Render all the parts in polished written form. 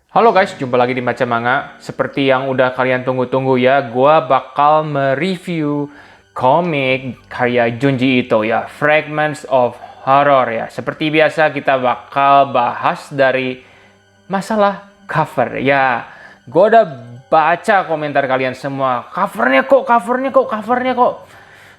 Halo guys, jumpa lagi di Baca Manga. Seperti yang udah kalian tunggu-tunggu ya, gua bakal mereview komik karya Junji Ito ya, Fragments of Horror ya. Seperti biasa kita bakal bahas dari masalah cover ya. Gua udah baca komentar kalian semua. Covernya kok.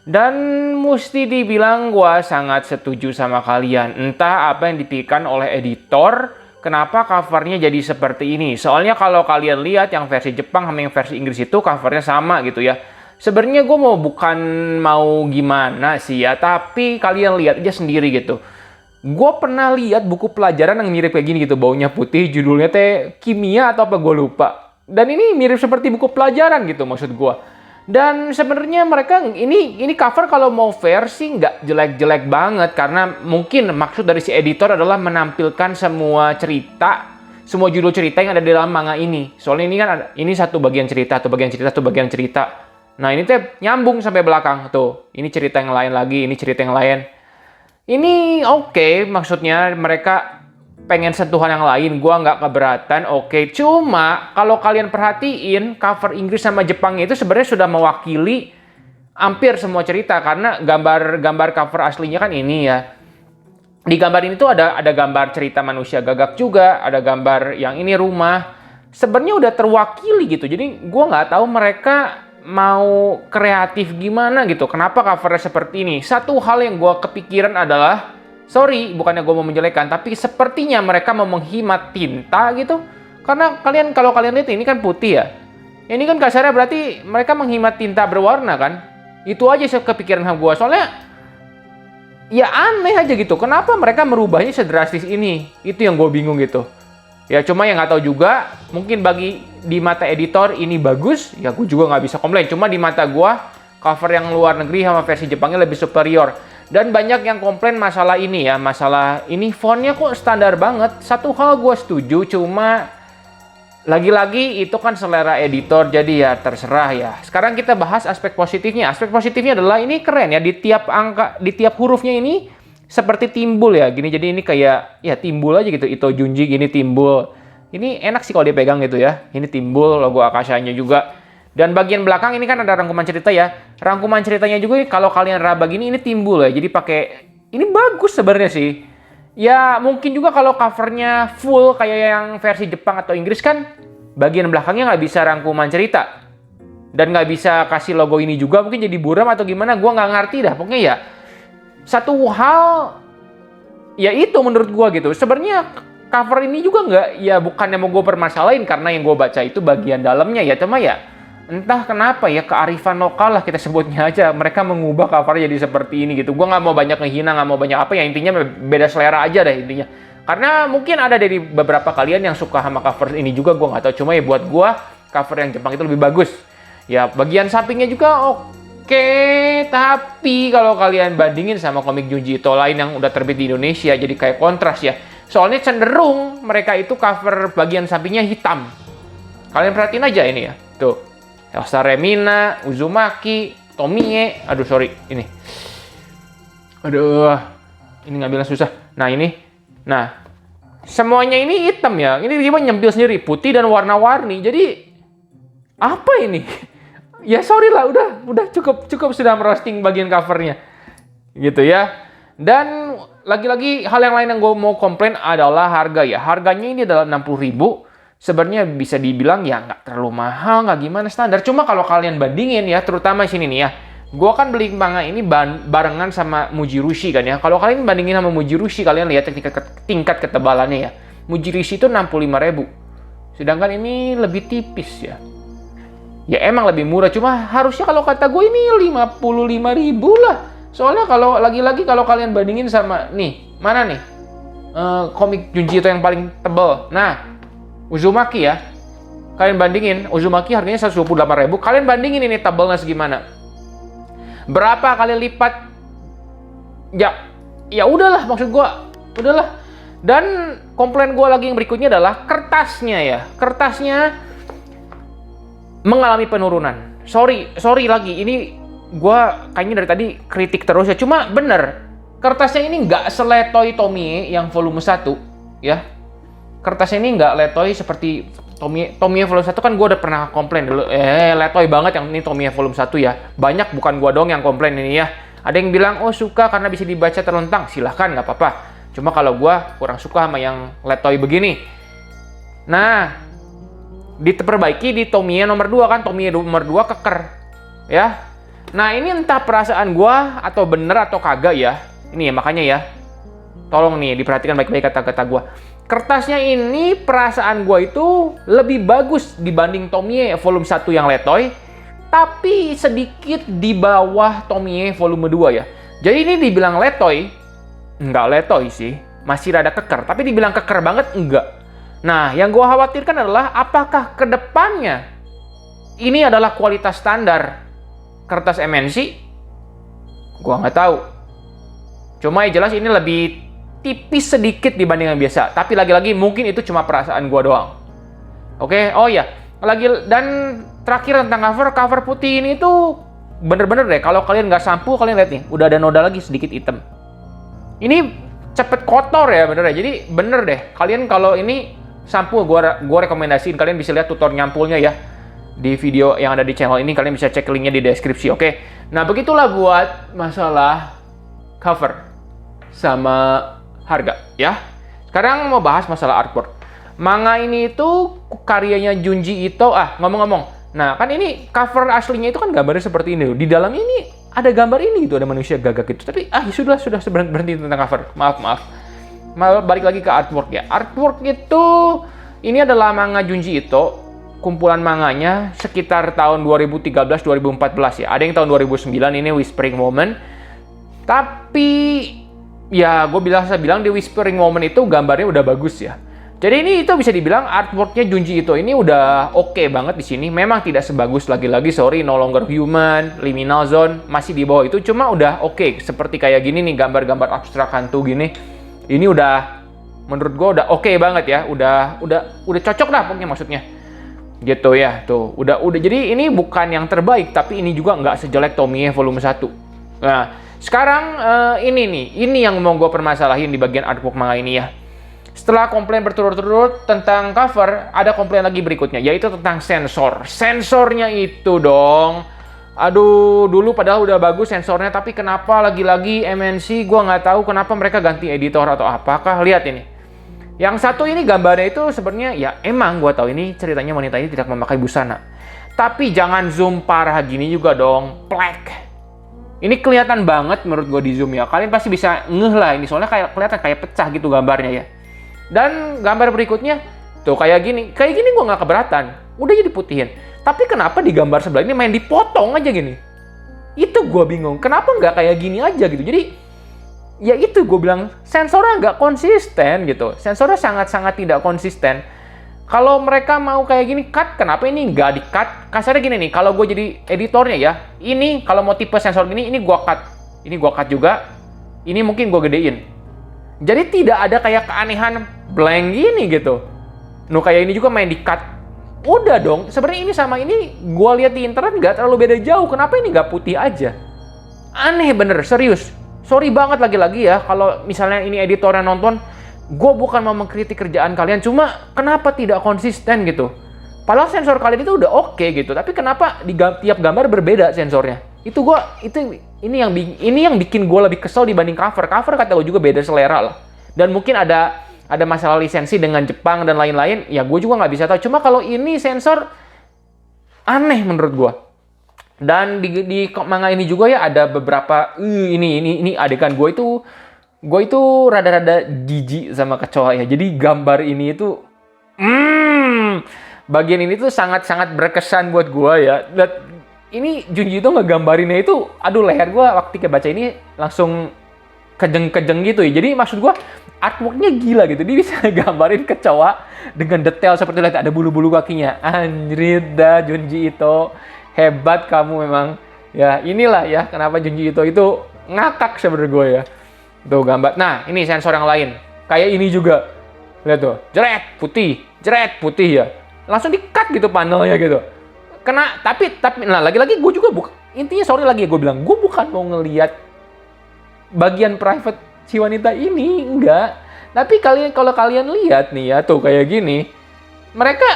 Dan mesti dibilang gua sangat setuju sama kalian. Entah apa yang dipikirkan oleh editor, kenapa covernya jadi seperti ini? Soalnya kalau kalian lihat yang versi Jepang sama yang versi Inggris itu covernya sama gitu ya. Sebenarnya gue bukan mau gimana sih ya, tapi kalian lihat aja sendiri gitu. Gue pernah lihat buku pelajaran yang mirip kayak gini gitu, baunya putih, judulnya teh kimia atau apa gue lupa. Dan ini mirip seperti buku pelajaran gitu maksud gue. Dan sebenarnya mereka ini cover kalau mau fair sih nggak jelek-jelek banget, karena mungkin maksud dari si editor adalah menampilkan semua cerita, semua judul cerita yang ada di dalam manga ini. Soalnya ini kan ini satu bagian cerita, satu bagian cerita, satu bagian cerita. Nah ini tuh nyambung sampai belakang tuh. Ini cerita yang lain lagi, ini cerita yang lain. Ini oke, maksudnya mereka pengen sentuhan yang lain, gua nggak keberatan, oke. Cuma kalau kalian perhatiin cover Inggris sama Jepang itu sebenarnya sudah mewakili hampir semua cerita, karena gambar cover aslinya kan ini ya. Di gambar ini tuh ada gambar cerita manusia gagak juga, ada gambar yang ini rumah. Sebenarnya udah terwakili gitu. Jadi gua nggak tahu mereka mau kreatif gimana gitu. Kenapa covernya seperti ini? Satu hal yang gua kepikiran adalah, sorry, bukannya gue mau menjelekkan, tapi sepertinya mereka mau menghemat tinta gitu. Karena kalau kalian lihat ini kan putih ya. Ini kan kasarnya berarti mereka menghemat tinta berwarna kan. Itu aja kepikiran sama gue. Soalnya ya aneh aja gitu. Kenapa mereka merubahnya sedrastis ini? Itu yang gue bingung gitu. Ya cuma yang nggak tahu juga. Mungkin bagi di mata editor ini bagus. Ya gue juga nggak bisa komplain. Cuma di mata gue cover yang luar negeri sama versi Jepangnya lebih superior. Dan banyak yang komplain masalah ini ya, masalah ini fontnya kok standar banget. Satu hal gue setuju, cuma lagi-lagi itu kan selera editor, jadi ya terserah ya. Sekarang kita bahas aspek positifnya. Aspek positifnya adalah ini keren ya, di tiap angka, di tiap hurufnya ini seperti timbul ya, gini. Jadi ini kayak ya timbul aja gitu, Ito Junji gini timbul. Ini enak sih kalau dipegang gitu ya. Ini timbul, logo Akashanya juga. Dan bagian belakang ini kan ada rangkuman cerita ya. Rangkuman ceritanya juga kalau kalian raba gini ini timbul ya. Jadi pakai ini bagus sebenarnya sih. Ya mungkin juga kalau covernya full kayak yang versi Jepang atau Inggris kan bagian belakangnya nggak bisa rangkuman cerita. Dan nggak bisa kasih logo ini juga, mungkin jadi buram atau gimana, gue nggak ngerti dah. Pokoknya ya satu hal ya itu menurut gue gitu. Sebenarnya cover ini juga nggak, ya bukannya mau gue permasalahin karena yang gue baca itu bagian dalamnya ya. Cuma ya entah kenapa ya, kearifan lokal lah kita sebutnya aja. Mereka mengubah cover jadi seperti ini gitu. Gue nggak mau banyak ngehina, nggak mau banyak apa ya. Intinya beda selera aja deh intinya. Karena mungkin ada dari beberapa kalian yang suka sama cover ini juga, gue nggak tahu. Cuma ya buat gue cover yang Jepang itu lebih bagus. Ya bagian sampingnya juga oke. Tapi kalau kalian bandingin sama komik Junji Ito lain yang udah terbit di Indonesia, jadi kayak kontras ya. Soalnya cenderung mereka itu cover bagian sampingnya hitam. Kalian perhatiin aja ini ya. Tuh. Elsa Remina, Uzumaki, Tomie, aduh sorry, ini. Aduh, ini ngambilnya susah. Nah ini, nah semuanya ini hitam ya. Ini tiba nyempil sendiri, putih dan warna-warni. Jadi apa ini? Ya sorry lah, udah cukup sudah merosting bagian covernya, gitu ya. Dan lagi-lagi hal yang lain yang gue mau komplain adalah harga ya. Harganya ini adalah 60.000. Sebenarnya bisa dibilang ya nggak terlalu mahal, nggak gimana, standar. Cuma kalau kalian bandingin ya, terutama sini nih ya, gue kan beli manga ini barengan sama Mujirushi kan ya. Kalau kalian bandingin sama Mujirushi, kalian lihat tingkat ketebalannya ya. Mujirushi itu 65.000, sedangkan ini lebih tipis ya. Ya emang lebih murah, cuma harusnya kalau kata gue ini 55.000 lah. Soalnya kalau lagi-lagi kalau kalian bandingin sama nih, mana nih komik Junji Ito yang paling tebal. Nah, Uzumaki ya, kalian bandingin, Uzumaki harganya 128.000, kalian bandingin ini tabelnya segimana. Berapa kali lipat? Ya udahlah, maksud gua, udahlah. Dan komplain gua lagi yang berikutnya adalah kertasnya ya. Kertasnya mengalami penurunan. Sorry lagi, ini gua kayaknya dari tadi kritik terus ya. Cuma bener, kertasnya ini nggak seletoy Tomie yang volume 1 ya. kertasnya ini nggak letoy seperti Tomie Volume 1 kan gue udah pernah komplain dulu. Letoy banget yang ini Tomie Volume 1 ya. Banyak, bukan gue dong yang komplain ini ya. Ada yang bilang, oh suka karena bisa dibaca terlentang. Silahkan, nggak apa-apa. Cuma kalau gue kurang suka sama yang letoy begini. Nah, diperbaiki di Tomie nomor 2 kan. Tomie nomor 2 keker. Ya. Nah, ini entah perasaan gue atau bener atau kagak ya. Ini ya, makanya ya. Tolong nih, diperhatikan baik-baik kata-kata gue. Kertasnya ini perasaan gue itu lebih bagus dibanding Tomie Volume 1 yang letoy, tapi sedikit di bawah Tomie Volume 2 ya. Jadi ini dibilang letoy, enggak letoy sih, masih rada keker, tapi dibilang keker banget enggak. Nah, yang gue khawatirkan adalah apakah kedepannya ini adalah kualitas standar kertas MNC? Gue nggak tahu. Cuma yang jelas ini lebih tipis sedikit dibanding yang biasa. Tapi lagi-lagi mungkin itu cuma perasaan gua doang. Oke, oh ya. Dan terakhir tentang cover putih ini tuh bener-bener deh. Kalau kalian nggak sampo, kalian lihat nih, udah ada noda lagi sedikit hitam. Ini cepet kotor ya bener ya. Jadi bener deh. Kalian kalau ini sampo, gua rekomendasiin kalian bisa lihat tutorial nyampulnya ya di video yang ada di channel ini. Kalian bisa cek linknya di deskripsi. Oke. Nah begitulah buat masalah cover sama harga ya. Sekarang mau bahas masalah artwork. Manga ini itu karyanya Junji Ito. Ngomong-ngomong. Nah, kan ini cover aslinya itu kan gambarnya seperti ini. Di dalam ini ada gambar ini gitu, ada manusia gagak gitu. Tapi sudah berhenti tentang cover. Maaf. Balik lagi ke artwork ya. Artwork itu ini adalah manga Junji Ito. Kumpulan manganya sekitar tahun 2013-2014 ya. Ada yang tahun 2009 ini Whispering Moment. Tapi ya, gue bilang di Whispering Moment itu gambarnya udah bagus ya. Jadi ini itu bisa dibilang artworknya Junji Ito ini udah oke banget di sini. Memang tidak sebagus lagi-lagi, sorry, No Longer Human, Liminal Zone masih di bawah itu. Cuma udah oke. Seperti kayak gini nih gambar-gambar abstrak hantu gini. Ini udah menurut gue udah oke banget ya. Udah cocok lah pokoknya maksudnya. Gitu ya, tuh. Udah. Jadi ini bukan yang terbaik, tapi ini juga nggak sejelek Tomie Volume 1. Nah, sekarang ini yang mau gue permasalahin di bagian artwork manga ini ya. Setelah komplain berturut-turut tentang cover, ada komplain lagi berikutnya, yaitu tentang sensor. Sensornya itu dong. Aduh, dulu padahal udah bagus sensornya, tapi kenapa lagi-lagi MNC, gue nggak tahu kenapa mereka ganti editor atau apakah. Lihat ini. Yang satu ini gambarnya itu sebenarnya, ya emang gue tahu ini ceritanya wanita ini tidak memakai busana. Tapi jangan zoom parah gini juga dong, plek. Ini kelihatan banget menurut gue di zoom ya. Kalian pasti bisa ngeh lah ini, soalnya kelihatan kayak pecah gitu gambarnya ya. Dan gambar berikutnya tuh kayak gini gue nggak keberatan. Udah jadi putihin. Tapi kenapa di gambar sebelah ini main dipotong aja gini? Itu gue bingung. Kenapa nggak kayak gini aja gitu? Jadi ya itu gue bilang sensornya nggak konsisten gitu. Sensornya sangat-sangat tidak konsisten. Kalau mereka mau kayak gini cut, kenapa ini nggak di-cut? Kasarnya gini nih, kalau gue jadi editornya ya, ini kalau mau tipe sensor gini, ini gue cut. Ini gue cut juga, ini mungkin gue gedein. Jadi tidak ada kayak keanehan blank gini gitu. Kayak ini juga main di-cut. Udah dong, sebenarnya ini sama ini, gue lihat di internet nggak terlalu beda jauh. Kenapa ini nggak putih aja? Aneh bener, serius. Sorry banget lagi-lagi ya, kalau misalnya ini editornya nonton, gue bukan mau mengkritik kerjaan kalian, cuma kenapa tidak konsisten gitu? Padahal sensor kalian itu udah oke gitu, tapi kenapa di tiap gambar berbeda sensornya? Ini yang bikin gue lebih kesel dibanding cover. Cover kata gue juga beda selera lah. Dan mungkin ada masalah lisensi dengan Jepang dan lain-lain. Ya gue juga nggak bisa tahu. Cuma kalau ini sensor aneh menurut gue. Dan di manga ini juga ya ada beberapa ini adegan gue itu rada-rada jijik sama kecoa ya. Jadi gambar ini itu bagian ini tuh sangat-sangat berkesan buat gue ya. Dan ini Junji itu ngegambarinnya itu, aduh leher gue waktu baca ini langsung kejeng-kejeng gitu ya. Jadi maksud gue artworknya gila gitu. Dia bisa gambarin kecoa dengan detail seperti lihat ada bulu-bulu kakinya. Anjir dah Junji Ito. Hebat kamu memang. Ya inilah ya kenapa Junji Ito itu ngakak sebenarnya gue ya. Tuh gambar. Nah, ini sensor yang lain. Kayak ini juga. Lihat tuh. Jeret putih ya. Langsung di-cut gitu panelnya gitu. Tapi nah lagi-lagi gue juga intinya sorry lagi gue bilang, gue bukan mau ngelihat bagian private si wanita ini, enggak. Tapi kalau kalian lihat nih ya, tuh kayak gini, mereka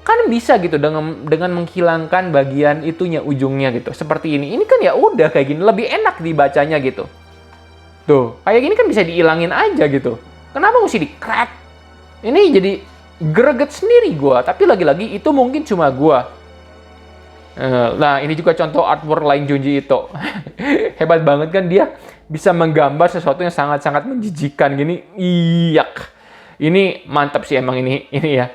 kan bisa gitu dengan menghilangkan bagian itunya, ujungnya gitu. Seperti ini. Ini kan ya udah kayak gini, lebih enak dibacanya gitu. Tuh, kayak gini kan bisa dihilangin aja gitu. Kenapa mesti di-crack? Ini jadi greget sendiri gua, tapi lagi-lagi itu mungkin cuma gua. Nah, ini juga contoh artwork lain Junji Ito. Hebat banget kan dia bisa menggambar sesuatu yang sangat-sangat menjijikan gini. Iyak. Ini mantap sih emang ini ya.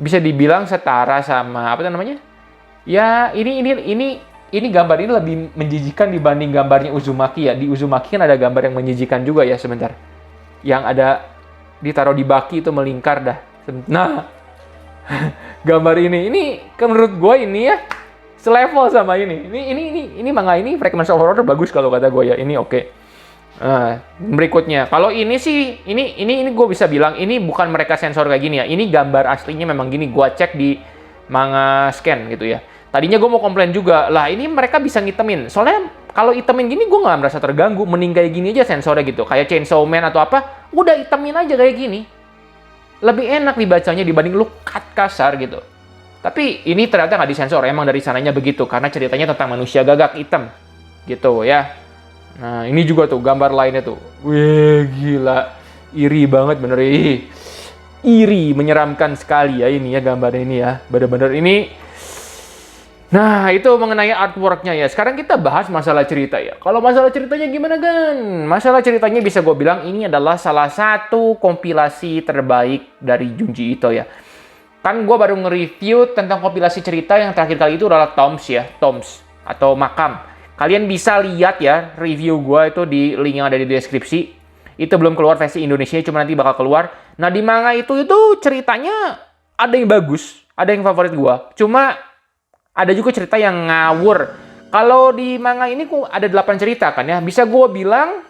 Bisa dibilang setara sama apa namanya? Ya, ini gambar ini lebih menjijikan dibanding gambarnya Uzumaki ya. Di Uzumaki kan ada gambar yang menjijikan juga ya sebentar. Yang ada ditaruh di baki itu melingkar dah. Nah, gambar ini menurut gue ini ya selevel sama ini. Ini manga ini Fragments of Horror bagus kalau kata gue ya. Ini oke. Berikutnya, kalau ini sih ini gue bisa bilang ini bukan mereka sensor kayak gini ya. Ini gambar aslinya memang gini. Gue cek di manga scan gitu ya. Tadinya gue mau komplain juga. Lah ini mereka bisa ngitemin. Soalnya kalau itemin gini gue nggak merasa terganggu. Mending kayak gini aja sensornya gitu. Kayak Chainsaw Man atau apa. Udah itemin aja kayak gini. Lebih enak dibacanya dibanding lu cut kasar gitu. Tapi ini ternyata nggak disensor, emang dari sananya begitu. Karena ceritanya tentang manusia gagak hitam. Gitu ya. Nah ini juga tuh gambar lainnya tuh. Wih gila. Iri banget bener. Iri, menyeramkan sekali ya ini ya gambarnya ini ya. Bener-bener ini. Nah, itu mengenai artwork-nya ya. Sekarang kita bahas masalah cerita ya. Kalau masalah ceritanya gimana, Gan? Masalah ceritanya bisa gue bilang ini adalah salah satu kompilasi terbaik dari Junji Ito ya. Kan gue baru nge-review tentang kompilasi cerita yang terakhir kali itu adalah Tombs ya. Tombs atau Makam. Kalian bisa lihat ya review gue itu di link yang ada di deskripsi. Itu belum keluar versi Indonesia, cuma nanti bakal keluar. Nah, di manga itu ceritanya ada yang bagus, ada yang favorit gue. Cuma ada juga cerita yang ngawur. Kalau di manga ini ada 8 cerita kan ya. Bisa gue bilang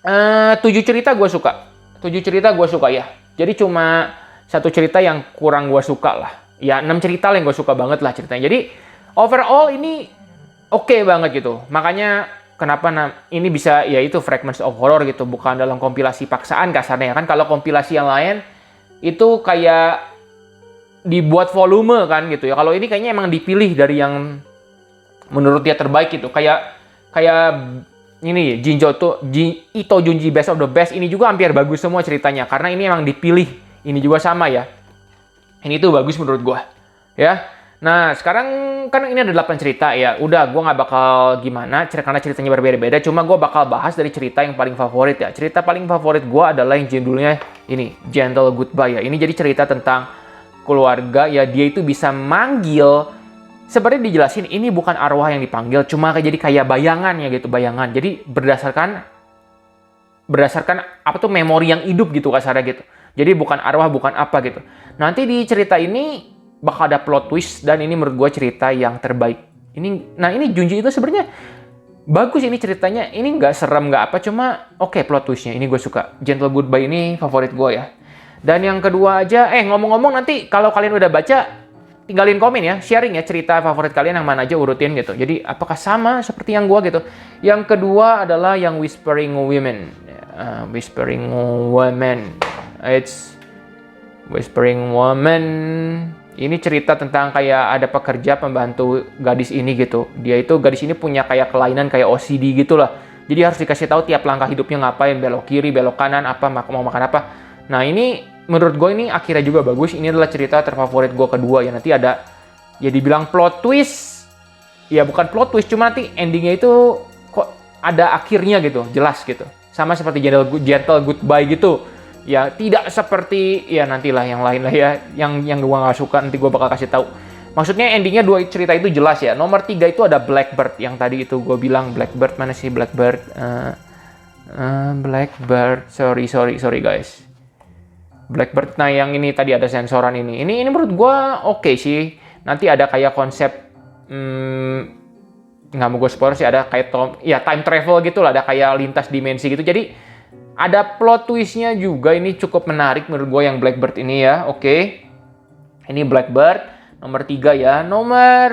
7 cerita gue suka. 7 cerita gue suka ya. Jadi cuma satu cerita yang kurang gue suka lah. Ya 6 cerita yang gue suka banget lah ceritanya. Jadi overall ini oke banget gitu. Makanya kenapa ini bisa ya itu Fragments of Horror gitu. Bukan dalam kompilasi paksaan kasarnya kan. Kalau kompilasi yang lain itu kayak dibuat volume kan gitu ya. Kalau ini kayaknya emang dipilih dari yang menurut dia terbaik gitu. Kayak ini Ito Junji Best of the Best ini juga hampir bagus semua ceritanya karena ini emang dipilih. Ini juga sama ya. Ini tuh bagus menurut gua. Ya. Nah, sekarang kan ini ada 8 cerita ya. Udah gua nggak bakal gimana karena ceritanya berbeda-beda, cuma gua bakal bahas dari cerita yang paling favorit ya. Cerita paling favorit gua adalah yang judulnya ini, Gentle Goodbye ya. Ini jadi cerita tentang keluarga ya, dia itu bisa manggil, sebenarnya dijelasin ini bukan arwah yang dipanggil, cuma jadi kayak bayangan ya gitu, bayangan. Jadi berdasarkan apa tuh memori yang hidup gitu kasarnya gitu. Jadi bukan arwah, bukan apa gitu. Nanti di cerita ini bakal ada plot twist dan ini menurut gue cerita yang terbaik. Ini Junji itu sebenarnya bagus ini ceritanya. Ini nggak serem nggak apa, cuma oke plot twistnya ini gue suka. Gentle Goodbye ini favorit gue ya. Dan yang kedua aja, ngomong-ngomong nanti kalau kalian udah baca, tinggalin komen ya, sharing ya cerita favorit kalian yang mana aja urutin gitu. Jadi apakah sama seperti yang gua gitu. Yang kedua adalah yang Whispering Women. Whispering Women. It's Whispering Woman. Ini cerita tentang kayak ada pekerja pembantu gadis ini gitu. Gadis ini punya kayak kelainan kayak OCD gitu lah. Jadi harus dikasih tahu tiap langkah hidupnya ngapain, belok kiri, belok kanan, apa mau makan apa. Nah ini menurut gue ini akhirnya juga bagus. Ini adalah cerita terfavorit gue kedua ya. Nanti ada ya dibilang plot twist. Ya bukan plot twist, cuma nanti endingnya itu kok ada akhirnya gitu, jelas gitu. Sama seperti Gentle Goodbye gitu. Ya tidak seperti ya nantilah yang lain lah ya. Yang gue gak suka nanti gue bakal kasih tahu. Maksudnya endingnya 2 cerita itu jelas ya. Nomor 3 itu ada Blackbird. Yang tadi itu gue bilang Blackbird, mana sih Blackbird? Blackbird, sorry guys. Blackbird, nah yang ini tadi ada sensoran ini. Ini menurut gue oke sih. Nanti ada kayak konsep nggak mau gue spoiler sih, ada kayak time travel gitu lah, ada kayak lintas dimensi gitu. Jadi ada plot twistnya juga. Ini cukup menarik menurut gue yang Blackbird ini ya. Oke. Ini Blackbird. Nomor 3 ya. Nomor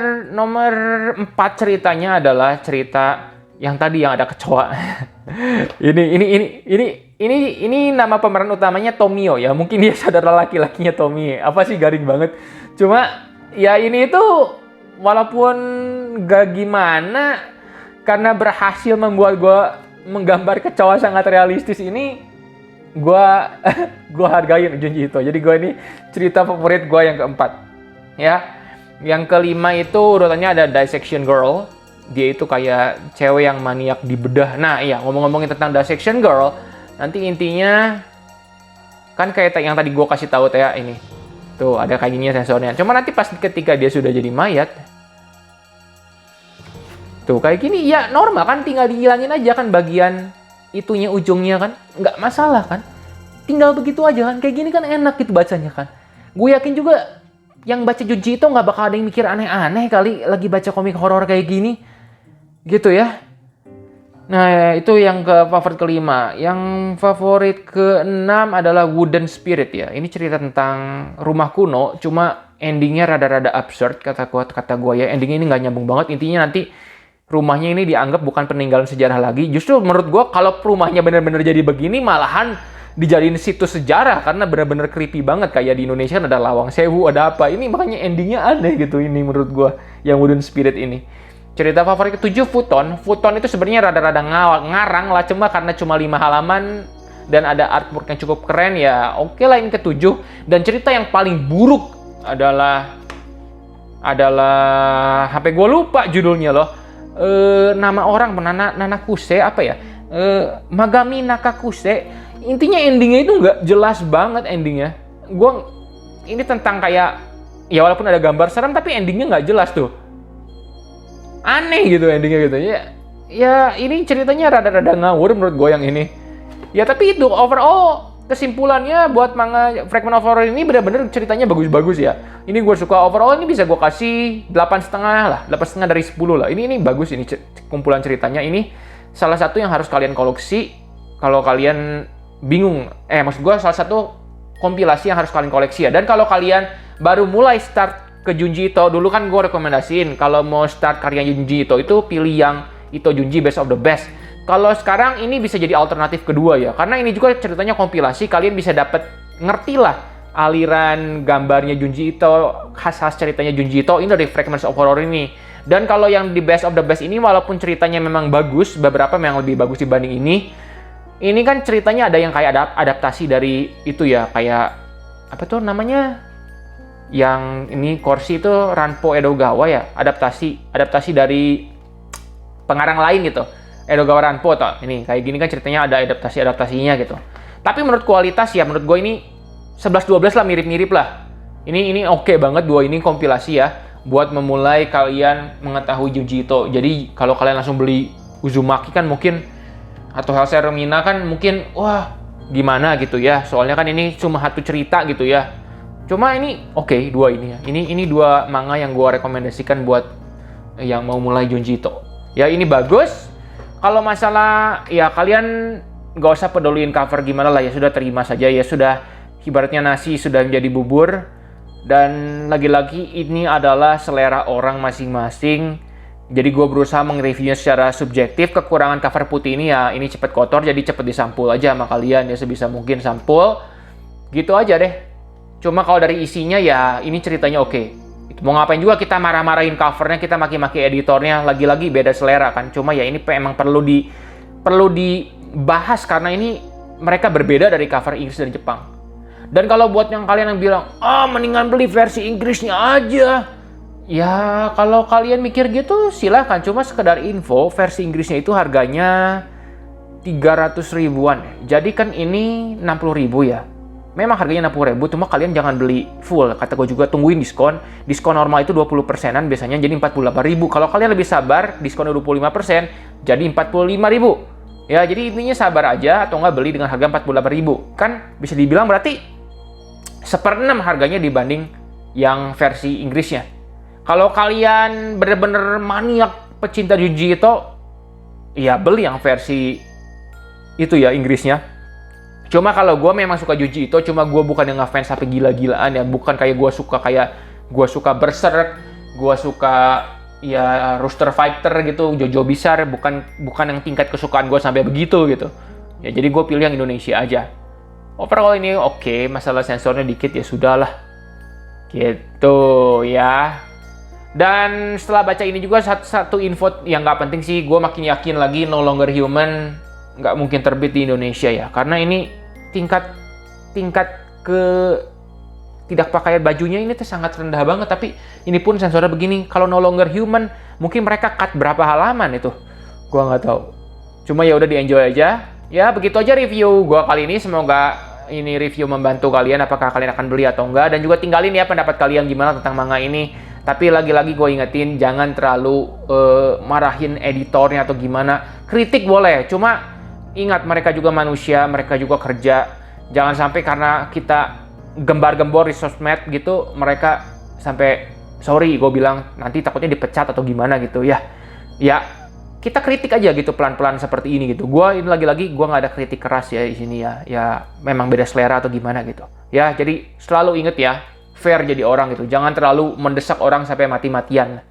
4 ceritanya adalah cerita yang tadi yang ada kecoa. ini ini nama pemeran utamanya Tomio ya. Mungkin dia saudara laki-lakinya Tomie. Apa sih, garing banget. Cuma ya ini itu walaupun gak gimana, karena berhasil membuat gue menggambar kecoa sangat realistis ini, gue hargain Junji Ito. Jadi gue ini cerita favorit gue yang keempat. Ya, yang kelima itu urutannya ada Dissection Girl. Dia itu kayak cewek yang maniak di bedah. Nah iya, ngomong-ngomongin tentang Dissection Girl, nanti intinya kan kayak yang tadi gue kasih tahu ya, ini tuh ada kayak gini sensornya. Cuma nanti pas ketika dia sudah jadi mayat, tuh kayak gini ya normal kan, tinggal dihilangin aja kan bagian itunya, ujungnya kan, nggak masalah kan, tinggal begitu aja kan, kayak gini kan enak gitu bacanya kan. Gue yakin juga yang baca Junji Ito nggak bakal ada yang mikir aneh-aneh kali lagi baca komik horor kayak gini, gitu ya. Nah, itu yang favorit kelima. Yang favorit keenam adalah Wooden Spirit ya. Ini cerita tentang rumah kuno, cuma endingnya rada-rada absurd kata gue ya. Endingnya ini nggak nyambung banget. Intinya nanti rumahnya ini dianggap bukan peninggalan sejarah lagi. Justru menurut gue kalau rumahnya benar-benar jadi begini, malahan dijadiin situs sejarah karena benar-benar creepy banget. Kayak di Indonesia ada Lawang Sewu, ada apa. Ini makanya endingnya aneh gitu ini menurut gue, yang Wooden Spirit ini. Cerita favorit ketujuh, Futon. Futon itu sebenarnya rada-rada ngarang lah, karena cuma 5 halaman dan ada artwork yang cukup keren ya. Oke lah, ini ketujuh. Dan cerita yang paling buruk adalah HP gue lupa judulnya loh. Nama orang Nanakuse apa ya? Magami Nakakuse. Intinya endingnya itu nggak jelas banget endingnya. Ini tentang kayak ya walaupun ada gambar serem tapi endingnya nggak jelas tuh. Aneh gitu endingnya gitu ya ini ceritanya rada-rada ngawur menurut gue yang ini ya. Tapi itu overall kesimpulannya buat manga Fragment of Horror ini benar-benar ceritanya bagus-bagus ya. Ini gue suka, overall ini bisa gue kasih 8,5 lah, 8,5 dari 10 lah. Ini bagus, ini kumpulan ceritanya. Ini salah satu yang harus kalian koleksi kalau kalian bingung, maksud gue salah satu kompilasi yang harus kalian koleksi ya. Dan kalau kalian baru mulai start ke Junji Ito, dulu kan gue rekomendasiin kalau mau start karya Junji Ito itu pilih yang Ito Junji Best of the Best. Kalau sekarang ini bisa jadi alternatif kedua ya, karena ini juga ceritanya kompilasi, kalian bisa ngerti lah aliran gambarnya Junji Ito, khas-khas ceritanya Junji Ito ini dari Fragments of Horror ini. Dan kalau yang di Best of the Best ini, walaupun ceritanya memang bagus, beberapa memang lebih bagus dibanding ini kan ceritanya ada yang kayak adaptasi dari itu ya, kayak apa tuh namanya? Yang ini Corsi itu Ranpo Edogawa ya, adaptasi dari pengarang lain gitu, Edogawa Ranpo toh. Ini kayak gini kan ceritanya ada adaptasinya gitu. Tapi menurut kualitas ya, menurut gue ini 11-12 lah, mirip-mirip lah. Ini oke banget, dua ini kompilasi ya buat memulai kalian mengetahui Junji Ito. Jadi kalau kalian langsung beli Uzumaki kan mungkin, atau Hellsire Mina kan mungkin wah gimana gitu ya, soalnya kan ini cuma satu cerita gitu ya. Cuma ini oke, dua ini ya. Ini dua manga yang gue rekomendasikan buat yang mau mulai Junji Ito. Ya ini bagus. Kalau masalah ya kalian nggak usah peduliin cover gimana lah ya, sudah terima saja ya, sudah ibaratnya nasi sudah menjadi bubur. Dan lagi-lagi ini adalah selera orang masing-masing. Jadi gue berusaha nge-reviewnya secara subjektif. Kekurangan cover putih ini ya, ini cepet kotor jadi cepet disampul aja sama kalian ya, sebisa mungkin sampul. Gitu aja deh. Cuma kalau dari isinya ya ini ceritanya oke. Mau ngapain juga kita marah-marahin covernya, kita maki-maki editornya, lagi-lagi beda selera kan. Cuma ya ini emang perlu dibahas karena ini mereka berbeda dari cover Inggris dan Jepang. Dan kalau buat yang kalian yang bilang, mendingan beli versi Inggrisnya aja. Ya kalau kalian mikir gitu silahkan, cuma sekedar info, versi Inggrisnya itu harganya 300 ribuan. Jadi kan ini 60 ribu ya. Memang harganya 60 ribu, cuma kalian jangan beli full. Kata gue juga tungguin diskon. Diskon normal itu 20%-an biasanya, jadi 48 ribu. Kalau kalian lebih sabar, diskonnya 25%, jadi 45 ribu. Ya, jadi intinya sabar aja atau nggak beli dengan harga 48 ribu. Kan bisa dibilang berarti 1/6 harganya dibanding yang versi Inggrisnya. Kalau kalian bener-bener maniak pecinta Junji Ito, ya beli yang versi itu ya Inggrisnya. Cuma kalau gue memang suka Junji Ito, cuma gue bukan yang ngefans sampai gila-gilaan ya. Bukan kayak gue suka Berserk, gue suka ya Rooster Fighter gitu, Jojo Bizarre, bukan yang tingkat kesukaan gue sampai begitu gitu. Ya jadi gue pilih yang Indonesia aja. Overall ini oke, masalah sensornya dikit ya sudahlah. Gitu ya. Dan setelah baca ini juga satu info yang nggak penting sih, gue makin yakin lagi No Longer Human nggak mungkin terbit di Indonesia ya. Karena ini tingkat ke tidak pakaian bajunya ini tuh sangat rendah banget. Tapi ini pun sensornya begini. Kalau No Longer Human, mungkin mereka cut berapa halaman itu. Gue nggak tahu. Cuma ya udah di-enjoy aja. Ya begitu aja review gue kali ini. Semoga ini review membantu kalian. Apakah kalian akan beli atau enggak. Dan juga tinggalin ya pendapat kalian gimana tentang manga ini. Tapi lagi-lagi gue ingetin, jangan terlalu marahin editornya atau gimana. Kritik boleh, cuma ingat mereka juga manusia, mereka juga kerja. Jangan sampai karena kita gembar-gembor di sosmed gitu, mereka sampai, sorry gue bilang, nanti takutnya dipecat atau gimana gitu ya. Ya, kita kritik aja gitu pelan-pelan seperti ini gitu. Gue ini lagi-lagi, gue nggak ada kritik keras ya di sini ya. Ya, memang beda selera atau gimana gitu. Ya, jadi selalu inget ya, fair jadi orang gitu. Jangan terlalu mendesak orang sampai mati-matian.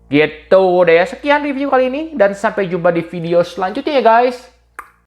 Gitu deh ya. Sekian review kali ini. Dan sampai jumpa di video selanjutnya ya guys.